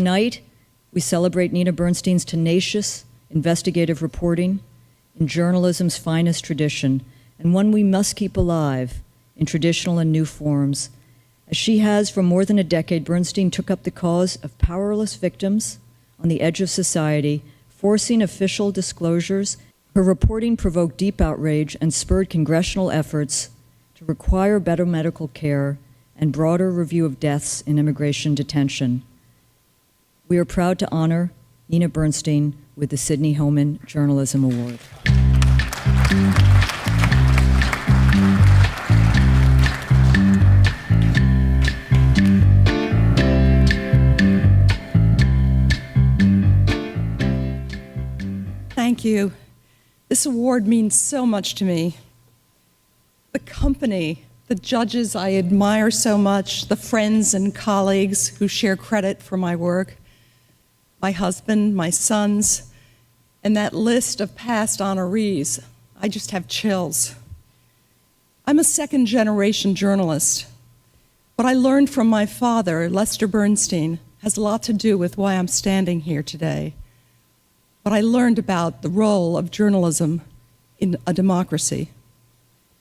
Tonight, we celebrate Nina Bernstein's tenacious, investigative reporting in journalism's finest tradition, and one we must keep alive in traditional and new forms. As she has for more than a decade, Bernstein took up the cause of powerless victims on the edge of society, forcing official disclosures. Her reporting provoked deep outrage and spurred congressional efforts to require better medical care and broader review of deaths in immigration detention. We are proud to honor Nina Bernstein with the Sidney Hillman Journalism Award. Thank you. This award means so much to me. The company, the judges I admire so much, the friends and colleagues who share credit for my work, my husband, my sons, and that list of past honorees, I just have chills. I'm a second-generation journalist. What I learned from my father, Lester Bernstein, has a lot to do with why I'm standing here today. What I learned about the role of journalism in a democracy.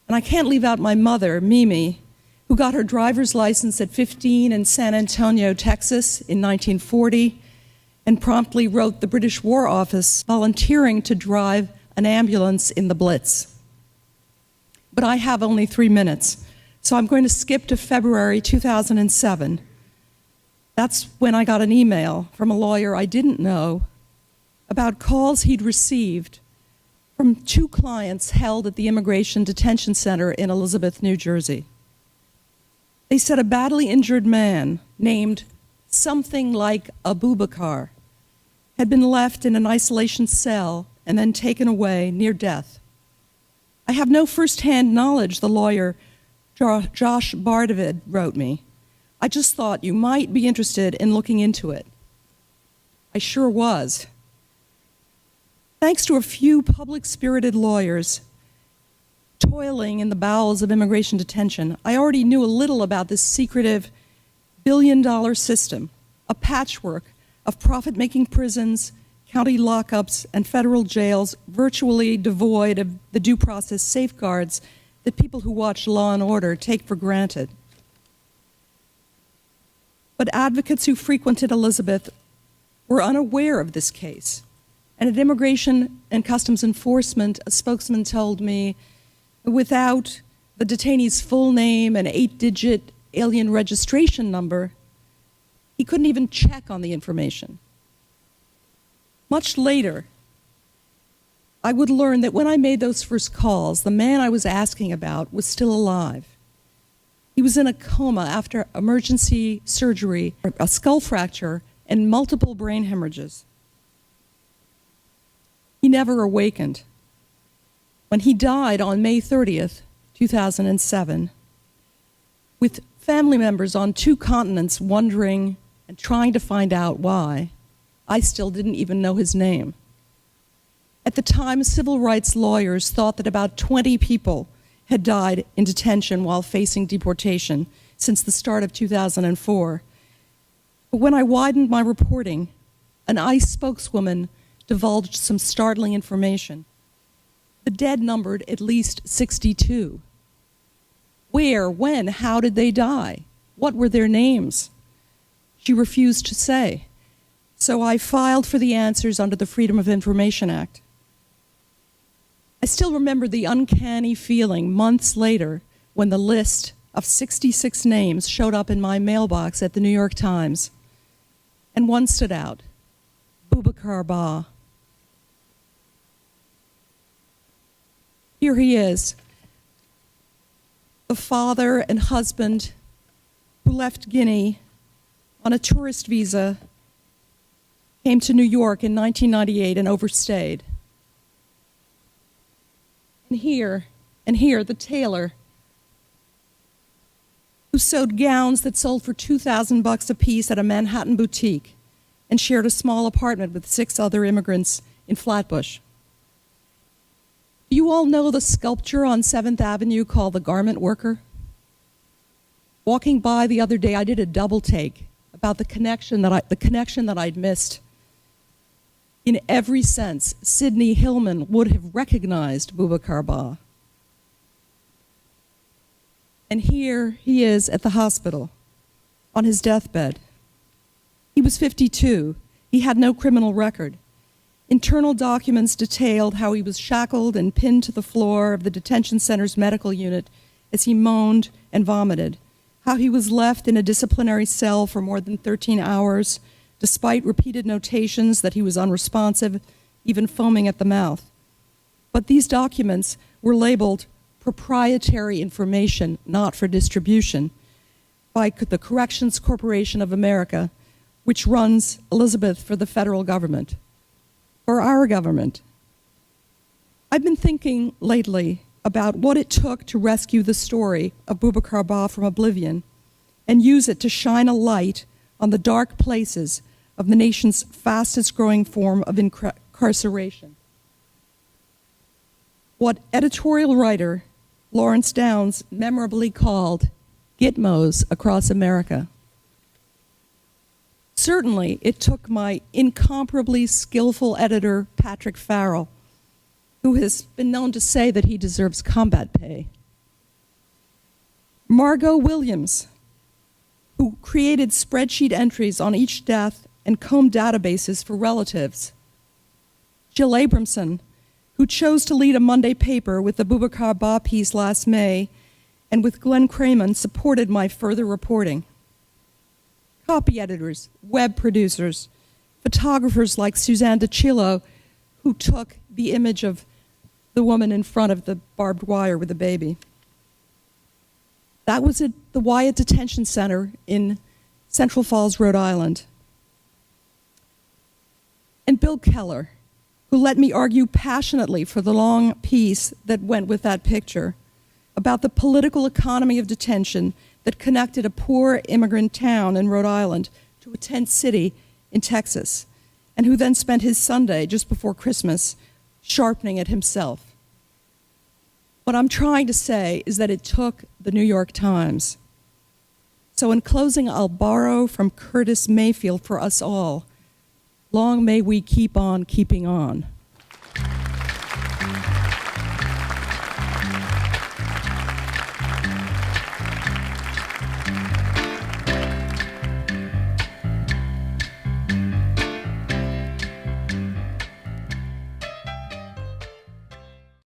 And I can't leave out my mother, Mimi, who got her driver's license at 15 in San Antonio, Texas in 1940, and promptly wrote the British War Office volunteering to drive an ambulance in the Blitz. But I have only 3 minutes, so I'm going to skip to February 2007. That's when I got an email from a lawyer I didn't know about calls he'd received from 2 clients held at the Immigration Detention Center in Elizabeth, New Jersey. They said a badly injured man named something like Abubakar had been left in an isolation cell and then taken away near death. I have no first-hand knowledge, the lawyer Josh Bardavid wrote me. I just thought you might be interested in looking into it. I sure was. Thanks to a few public-spirited lawyers toiling in the bowels of immigration detention, I already knew a little about this secretive billion-dollar system, a patchwork of profit-making prisons, county lockups, and federal jails virtually devoid of the due process safeguards that people who watch Law and Order take for granted. But advocates who frequented Elizabeth were unaware of this case. And at Immigration and Customs Enforcement, a spokesman told me, without the detainee's full name and 8-digit alien registration number, he couldn't even check on the information. Much later, I would learn that when I made those first calls, the man I was asking about was still alive. He was in a coma after emergency surgery, a skull fracture, and multiple brain hemorrhages. He never awakened. When he died on May 30th, 2007, with family members on 2 continents wondering and trying to find out why, I still didn't even know his name. At the time, civil rights lawyers thought that about 20 people had died in detention while facing deportation since the start of 2004. But when I widened my reporting, an ICE spokeswoman divulged some startling information. The dead numbered at least 62. Where, when, how did they die? What were their names? She refused to say. So I filed for the answers under the Freedom of Information Act. I still remember the uncanny feeling months later when the list of 66 names showed up in my mailbox at the New York Times. And one stood out, Boubacar Ba. Here he is, the father and husband who left Guinea on a tourist visa, came to New York in 1998 and overstayed. And here, the tailor who sewed gowns that sold for $2,000 a piece at a Manhattan boutique and shared a small apartment with 6 other immigrants in Flatbush. Do you all know the sculpture on 7th Avenue called The Garment Worker? Walking by the other day, I did a double take about the connection that I'd missed. In every sense, Sidney Hillman would have recognized Boubacar Ba. And here he is at the hospital, on his deathbed. He was 52. He had no criminal record. Internal documents detailed how he was shackled and pinned to the floor of the detention center's medical unit as he moaned and vomited, how he was left in a disciplinary cell for more than 13 hours, despite repeated notations that he was unresponsive, even foaming at the mouth. But these documents were labeled proprietary information, not for distribution, by the Corrections Corporation of America, which runs Elizabeth for the federal government, for our government. I've been thinking lately about what it took to rescue the story of Boubacar Ba from oblivion and use it to shine a light on the dark places of the nation's fastest growing form of incarceration. What editorial writer Lawrence Downs memorably called gitmos across America. Certainly, it took my incomparably skillful editor, Patrick Farrell, who has been known to say that he deserves combat pay. Margot Williams, who created spreadsheet entries on each death and combed databases for relatives. Jill Abramson, who chose to lead a Monday paper with the Boubacar Ba piece last May, and with Glenn Craman supported my further reporting. Copy editors, web producers, photographers like Suzanne DiCillo, who took the image of the woman in front of the barbed wire with the baby. That was at the Wyatt Detention Center in Central Falls, Rhode Island. And Bill Keller, who let me argue passionately for the long piece that went with that picture about the political economy of detention that connected a poor immigrant town in Rhode Island to a tent city in Texas, and who then spent his Sunday just before Christmas sharpening it himself. What I'm trying to say is that it took the New York Times. So in closing, I'll borrow from Curtis Mayfield for us all. Long may we keep on keeping on.